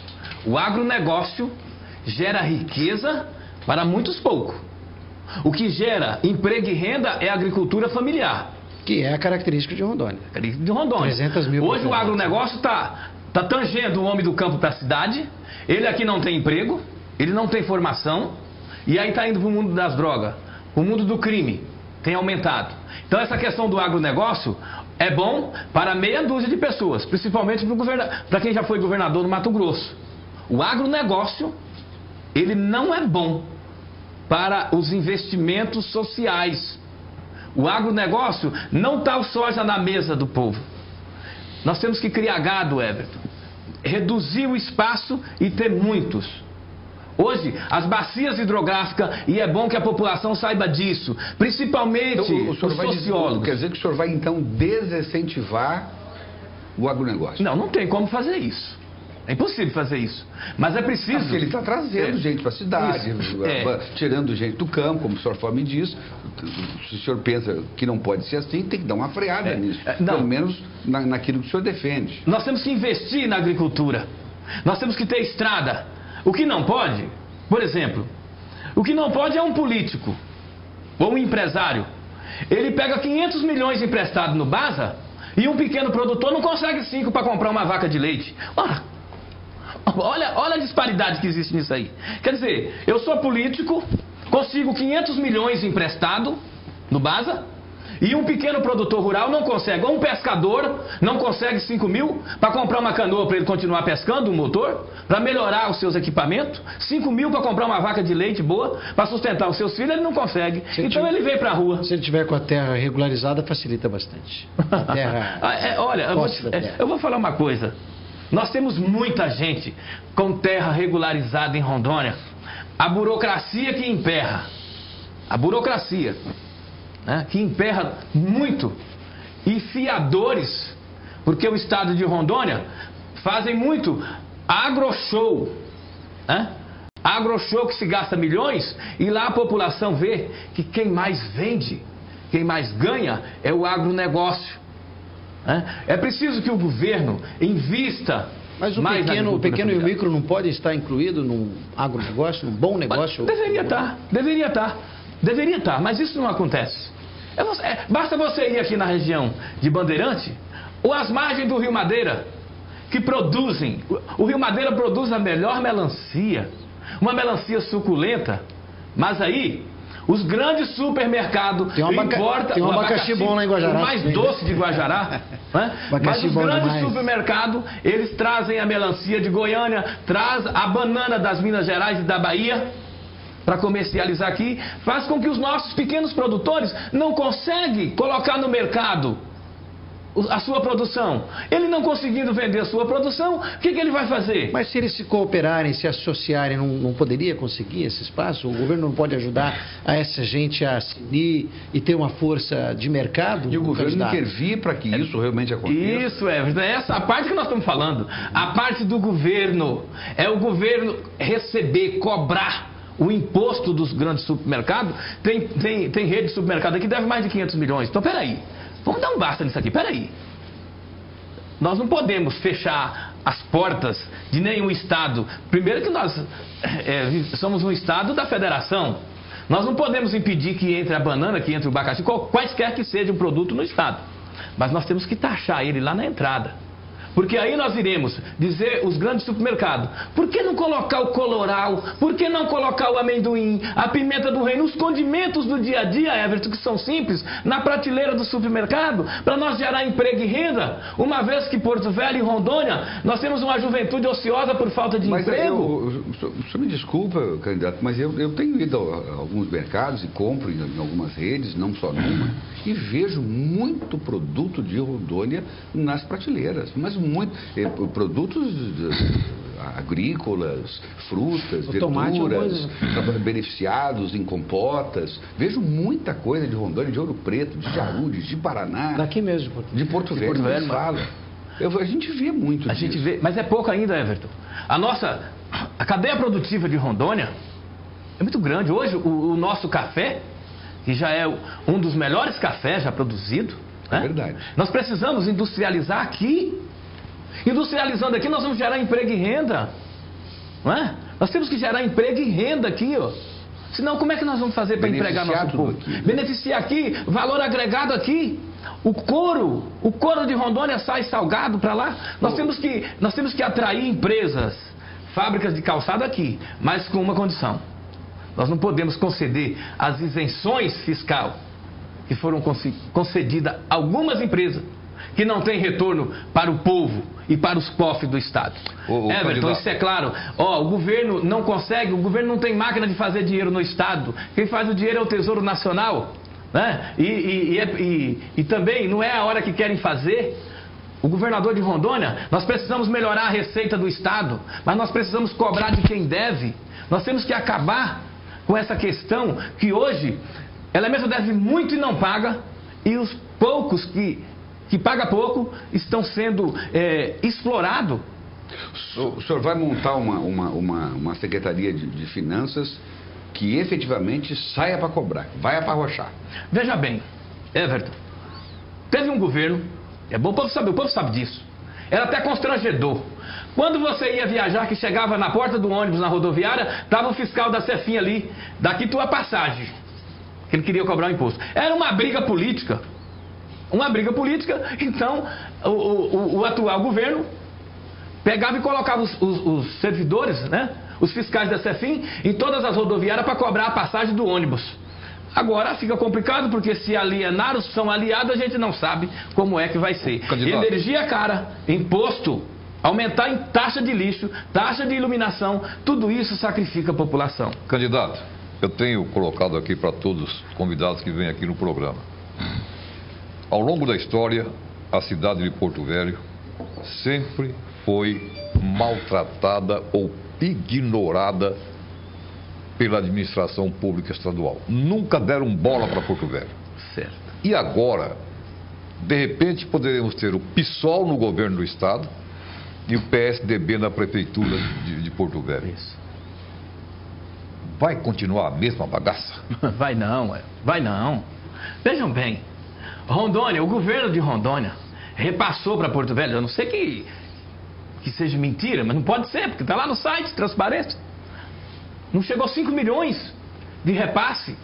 O agronegócio gera riqueza para muitos poucos. O que gera emprego e renda é a agricultura familiar.
Que é a característica de Rondônia.
300 mil. Hoje o agronegócio está tangendo o homem do campo para a cidade. Ele aqui não tem emprego, ele não tem formação. E aí está indo para o mundo das drogas. O mundo do crime tem aumentado. Então essa questão do agronegócio é bom para meia dúzia de pessoas. Principalmente para quem já foi governador no Mato Grosso. O agronegócio, ele não é bom para os investimentos sociais. O agronegócio não está o soja na mesa do povo. Nós temos que criar gado, Everton. Reduzir o espaço e ter muitos. Hoje, as bacias hidrográficas, e é bom que a população saiba disso, principalmente
então,
os sociólogos.
Quer dizer que o senhor vai, então, desincentivar o agronegócio?
Não tem como fazer isso. É impossível fazer isso. Mas é preciso...
Porque ele está trazendo gente para a cidade, tirando gente do campo, como o senhor Fome diz. Se o senhor pensa que não pode ser assim, tem que dar uma freada nisso. Pelo menos naquilo que o senhor defende.
Nós temos que investir na agricultura. Nós temos que ter estrada. O que não pode, por exemplo, o que não pode é um político ou um empresário. Ele pega 500 milhões emprestado no BASA e um pequeno produtor não consegue 5 para comprar uma vaca de leite. Olha a disparidade que existe nisso aí. Quer dizer, eu sou político, consigo 500 milhões emprestado no BASA e um pequeno produtor rural não consegue. Ou um pescador não consegue 5 mil para comprar uma canoa para ele continuar pescando, um motor, para melhorar os seus equipamentos. 5 mil para comprar uma vaca de leite boa, para sustentar os seus filhos, ele não consegue. Então ele vem para a rua.
Se ele tiver com a terra regularizada, facilita bastante. A terra...
Olha, eu vou falar uma coisa. Nós temos muita gente com terra regularizada em Rondônia. A burocracia que emperra. A burocracia, né, que emperra muito. E fiadores, porque o estado de Rondônia fazem muito agroshow. Né? Agroshow que se gasta milhões e lá a população vê que quem mais vende, quem mais ganha é o agronegócio. É preciso que o governo invista.
Mas o pequeno e o micro não pode estar incluído num agronegócio, num bom negócio?
Deveria estar, mas isso não acontece. Basta você ir aqui na região de Bandeirante ou às margens do Rio Madeira, que produzem. O Rio Madeira produz a melhor melancia, uma melancia suculenta, mas aí os grandes supermercados
importam um abacaxi bom lá em Guajará,
o mais doce de Guajará, né? Mas os grandes supermercados, eles trazem a melancia de Goiânia, traz a banana das Minas Gerais e da Bahia para comercializar aqui, faz com que os nossos pequenos produtores não conseguem colocar no mercado a sua produção. Ele não conseguindo vender a sua produção, o que ele vai fazer?
Mas se eles se cooperarem, se associarem, não poderia conseguir esse espaço? O governo não pode ajudar a essa gente a se unir e ter uma força de mercado?
E o governo intervir para que isso realmente aconteça?
Isso, essa a parte que nós estamos falando. A parte do governo. É o governo receber, cobrar o imposto dos grandes supermercados. Tem rede de supermercado aqui que deve mais de 500 milhões. Então, peraí. Vamos dar um basta nisso aqui, peraí. Nós não podemos fechar as portas de nenhum estado. Primeiro que nós somos um estado da federação. Nós não podemos impedir que entre a banana, que entre o abacaxi, quaisquer que seja um produto no estado. Mas nós temos que taxar ele lá na entrada. Porque aí nós iremos dizer, os grandes supermercados, por que não colocar o coloral? Por que não colocar o amendoim, a pimenta do reino, os condimentos do dia a dia, Everton, que são simples, na prateleira do supermercado, para nós gerar emprego e renda? Uma vez que Porto Velho e Rondônia, nós temos uma juventude ociosa por falta de emprego.
O senhor me desculpa, candidato, mas eu tenho ido a alguns mercados e compro em algumas redes, não só numa, e vejo muito produto de Rondônia nas prateleiras, mas muito produtos agrícolas, frutas,
O tomate,
verduras, beneficiados em compotas. Vejo muita coisa de Rondônia, de Ouro Preto, de Jaúde, de Paraná.
Daqui mesmo,
de Porto Velho. A gente vê muito disso.
A gente vê, mas é pouco ainda, Everton. A cadeia produtiva de Rondônia é muito grande. Hoje, o nosso café, que já é um dos melhores cafés já produzido,
é verdade.
Nós precisamos industrializar aqui. Industrializando aqui, nós vamos gerar emprego e renda. Não é? Nós temos que gerar emprego e renda aqui, ó. Senão, como é que nós vamos fazer para empregar nosso povo? Aqui, né? Beneficiar aqui, valor agregado aqui. O couro de Rondônia sai salgado para lá. Nós temos que atrair empresas, fábricas de calçado aqui, mas com uma condição. Nós não podemos conceder as isenções fiscais que foram concedidas a algumas empresas que não têm retorno para o povo e para os cofres do Estado. Everton, isso é claro. O governo não consegue, o governo não tem máquina de fazer dinheiro no Estado. Quem faz o dinheiro é o Tesouro Nacional. Né? E também não é a hora que querem fazer. O governador de Rondônia, nós precisamos melhorar a receita do Estado, mas nós precisamos cobrar de quem deve. Nós temos que acabar com essa questão que hoje ela mesmo deve muito e não paga, e os poucos que paga pouco estão sendo explorados.
O senhor vai montar uma secretaria de finanças que efetivamente saia para cobrar, vai para arrochar.
Veja bem, Everton, teve um governo, é bom o povo sabe disso, era até constrangedor. Quando você ia viajar, que chegava na porta do ônibus na rodoviária, estava o fiscal da Cefinha ali, daqui tua passagem, que ele queria cobrar o imposto. Era uma briga política. Então o atual governo pegava e colocava os servidores, né, os fiscais da Cefim, em todas as rodoviárias para cobrar a passagem do ônibus. Agora fica complicado, porque se alienaram, são aliados, a gente não sabe como é que vai ser.
Candidato.
Energia cara, imposto, aumentar em taxa de lixo, taxa de iluminação, tudo isso sacrifica a população.
Candidato, eu tenho colocado aqui para todos os convidados que vêm aqui no programa. Ao longo da história, a cidade de Porto Velho sempre foi maltratada ou ignorada pela administração pública estadual. Nunca deram bola para Porto Velho.
Certo.
E agora, de repente, poderemos ter o PSOL no governo do estado e o PSDB na prefeitura de Porto Velho.
Isso.
Vai continuar a mesma bagaça?
Vai não. Vejam bem, Rondônia, o governo de Rondônia repassou para Porto Velho, eu não sei que seja mentira, mas não pode ser, porque está lá no site, transparente. Não chegou a 5 milhões de repasse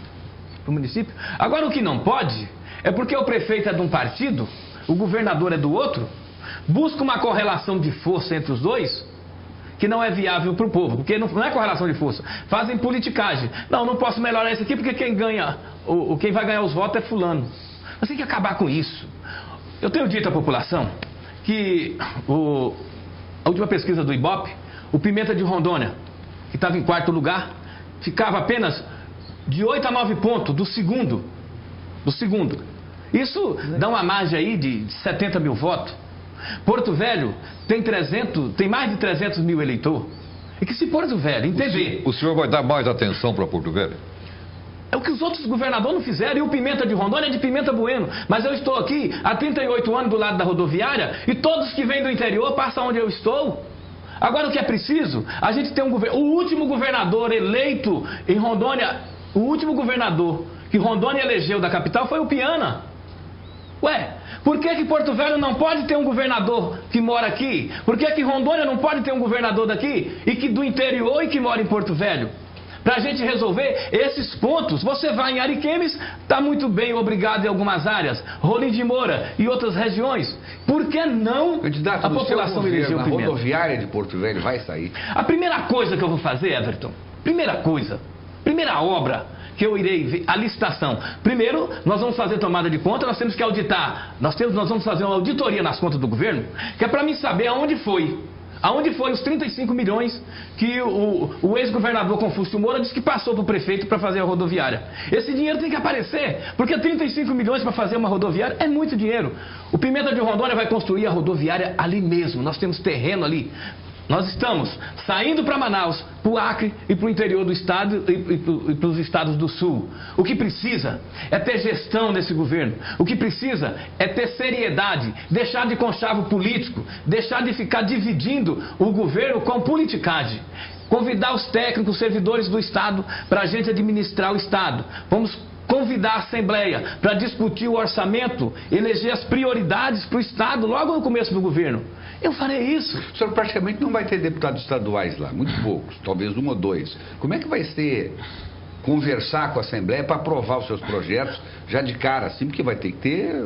para o município. Agora, o que não pode é porque o prefeito é de um partido, o governador é do outro, busca uma correlação de força entre os dois, que não é viável para o povo, porque não é correlação de força. Fazem politicagem. Não posso melhorar isso aqui, porque quem vai ganhar os votos é fulano. Mas tem que acabar com isso. Eu tenho dito à população que a última pesquisa do Ibope, o Pimenta de Rondônia, que estava em quarto lugar, ficava apenas de 8 a 9 pontos do segundo. Isso dá uma margem aí de 70 mil votos. Porto Velho tem mais de 300 mil eleitores. E que se Porto Velho entender...
O senhor vai dar mais atenção para Porto Velho?
É o que os outros governadores não fizeram. E o Pimenta de Rondônia é de Pimenta Bueno. Mas eu estou aqui há 38 anos do lado da rodoviária e todos que vêm do interior passam onde eu estou. Agora o que é preciso? A gente tem o último governador eleito em Rondônia, o último governador que Rondônia elegeu da capital foi o Piana. Por que Porto Velho não pode ter um governador que mora aqui? Por que Rondônia não pode ter um governador daqui e que do interior e que mora em Porto Velho? Para a gente resolver esses pontos, você vai em Ariquemes, está muito bem, obrigado em algumas áreas, Rolim de Moura e outras regiões. Por que não
Candidato,
a população elegeu
a
primeiro?
rodoviária de Porto Velho vai sair?
A primeira coisa que eu vou fazer, Everton, primeira obra que eu irei ver, a licitação. Primeiro, nós vamos fazer tomada de conta, nós temos que auditar, nós vamos fazer uma auditoria nas contas do governo, que é para mim saber aonde foi os 35 milhões que o ex-governador Confúcio Moura disse que passou para o prefeito para fazer a rodoviária. Esse dinheiro tem que aparecer, porque 35 milhões para fazer uma rodoviária é muito dinheiro. O Pimenta de Rondônia vai construir a rodoviária ali mesmo, nós temos terreno ali. Nós estamos saindo para Manaus, para o Acre e para o interior do estado e para os estados do sul. O que precisa é ter gestão nesse governo. O que precisa é ter seriedade, deixar de conchavo político, deixar de ficar dividindo o governo com politicagem. Convidar os técnicos, servidores do estado para a gente administrar o estado. Vamos convidar a Assembleia para discutir o orçamento, eleger as prioridades para o estado logo no começo do governo. Eu farei isso.
O senhor praticamente não vai ter deputados estaduais lá, muito poucos, talvez 1 ou 2. Como é que vai ser conversar com a Assembleia para aprovar os seus projetos já de cara, assim, porque vai ter que ter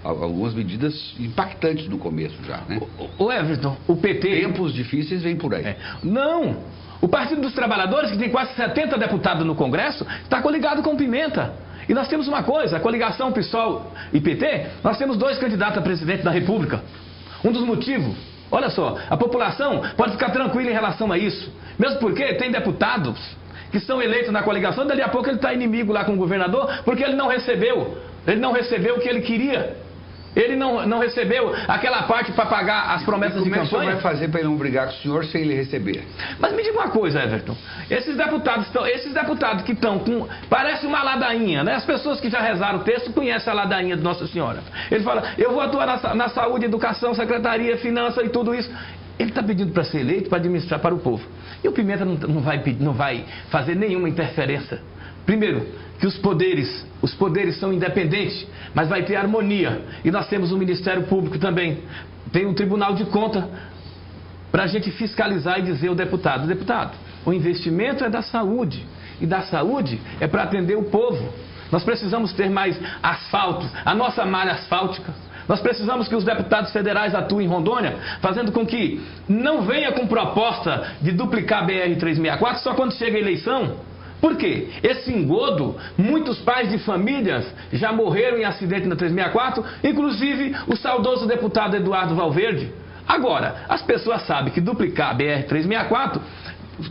algumas medidas impactantes no começo já, né?
O Everton, o PT...
Tempos difíceis vêm por aí.
Não! O Partido dos Trabalhadores, que tem quase 70 deputados no Congresso, está coligado com o Pimenta. E nós temos uma coisa, a coligação PSOL e PT, nós temos 2 candidatos a presidente da República. Um dos motivos, olha só, a população pode ficar tranquila em relação a isso. Mesmo porque tem deputados que são eleitos na coligação, dali a pouco ele está inimigo lá com o governador, porque ele não recebeu o que ele queria. Ele não recebeu aquela parte para pagar as promessas de campanha.
Como é que o senhor vai fazer para ele não brigar com o senhor sem ele receber?
Mas me diga uma coisa, Everton. Esses deputados que estão com... Parece uma ladainha, né? As pessoas que já rezaram o texto conhecem a ladainha de Nossa Senhora. Ele fala, eu vou atuar na saúde, educação, secretaria, finanças e tudo isso. Ele está pedindo para ser eleito, para administrar para o povo. E o Pimenta não vai fazer nenhuma interferência. Primeiro, que os poderes são independentes, mas vai ter harmonia. E nós temos o Ministério Público também. Tem um Tribunal de Contas para a gente fiscalizar e dizer ao deputado, o investimento é da saúde. E da saúde é para atender o povo. Nós precisamos ter mais asfalto, a nossa malha asfáltica. Nós precisamos que os deputados federais atuem em Rondônia, fazendo com que não venha com proposta de duplicar a BR-364 só quando chega a eleição. Por quê? Esse engodo, muitos pais de famílias já morreram em acidente na 364, inclusive o saudoso deputado Eduardo Valverde. Agora, as pessoas sabem que duplicar a BR-364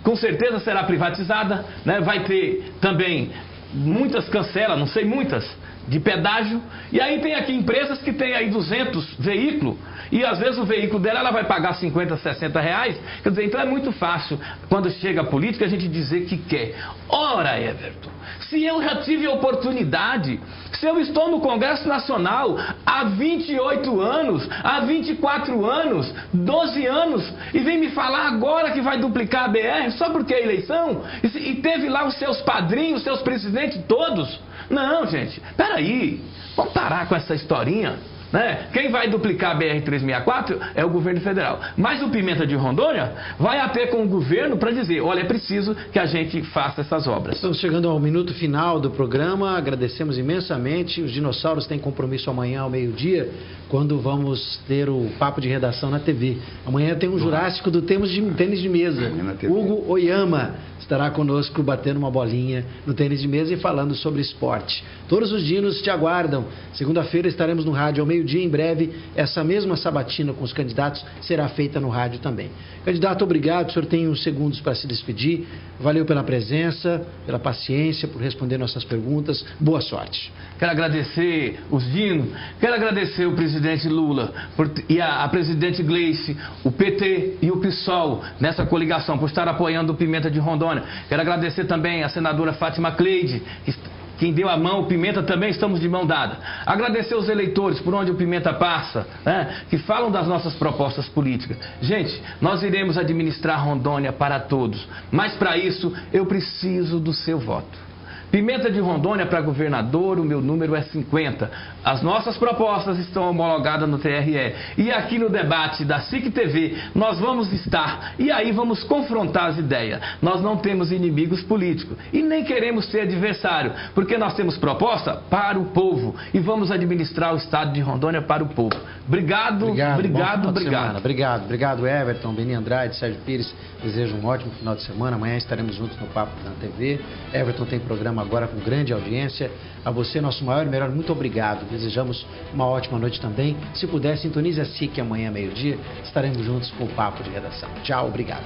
com certeza será privatizada, né? Vai ter também muitas cancelas, não sei muitas, de pedágio. E aí tem aqui empresas que têm aí 200 veículos e às vezes o veículo dela ela vai pagar 50, 60 reais. Quer dizer, então é muito fácil quando chega a política a gente dizer que quer. Ora, Everton, se eu já tive a oportunidade, se eu estou no Congresso Nacional há 28 anos, há 24 anos, 12 anos, e vem me falar agora que vai duplicar a BR só porque é eleição, e teve lá os seus padrinhos, os seus presidentes todos. Não, gente, peraí, vamos parar com essa historinha, né? Quem vai duplicar a BR-364 é o governo federal. Mas o Pimenta de Rondônia vai até com o governo para dizer, olha, é preciso que a gente faça essas obras.
Estamos chegando ao minuto final do programa, agradecemos imensamente. Os dinossauros têm compromisso amanhã ao meio-dia, quando vamos ter o Papo de Redação na TV. Amanhã tem um Jurássico do Tênis de Mesa. Hugo Oyama estará conosco batendo uma bolinha no tênis de mesa e falando sobre esporte. Todos os dinos te aguardam. Segunda-feira estaremos no rádio ao meio-dia. Em breve, essa mesma sabatina com os candidatos será feita no rádio também. Candidato, obrigado. O senhor tem uns segundos para se despedir. Valeu pela presença, pela paciência, por responder nossas perguntas. Boa sorte.
Quero agradecer os dinos, quero agradecer o presidente Lula e a presidente Gleice, o PT e o PSOL nessa coligação por estar apoiando o Pimenta de Rondônia. Quero agradecer também a senadora Fátima Cleide, quem deu a mão, o Pimenta também, estamos de mão dada. Agradecer os eleitores por onde o Pimenta passa, né, que falam das nossas propostas políticas. Gente, nós iremos administrar Rondônia para todos, mas para isso eu preciso do seu voto. Pimenta de Rondônia para governador, o meu número é 50. As nossas propostas estão homologadas no TRE. E aqui no debate da SIC TV, nós vamos estar. E aí vamos confrontar as ideias. Nós não temos inimigos políticos. E nem queremos ser adversário. Porque nós temos proposta para o povo. E vamos administrar o estado de Rondônia para o povo. Obrigado.
Obrigado, Everton, Beni Andrade, Sérgio Pires. Desejo um ótimo final de semana. Amanhã estaremos juntos no Papo na TV. Everton tem programa agora com grande audiência. A você, nosso maior e melhor, muito obrigado. Desejamos uma ótima noite também. Se puder, sintonize a SIC amanhã, meio-dia. Estaremos juntos com o Papo de Redação. Tchau, obrigado.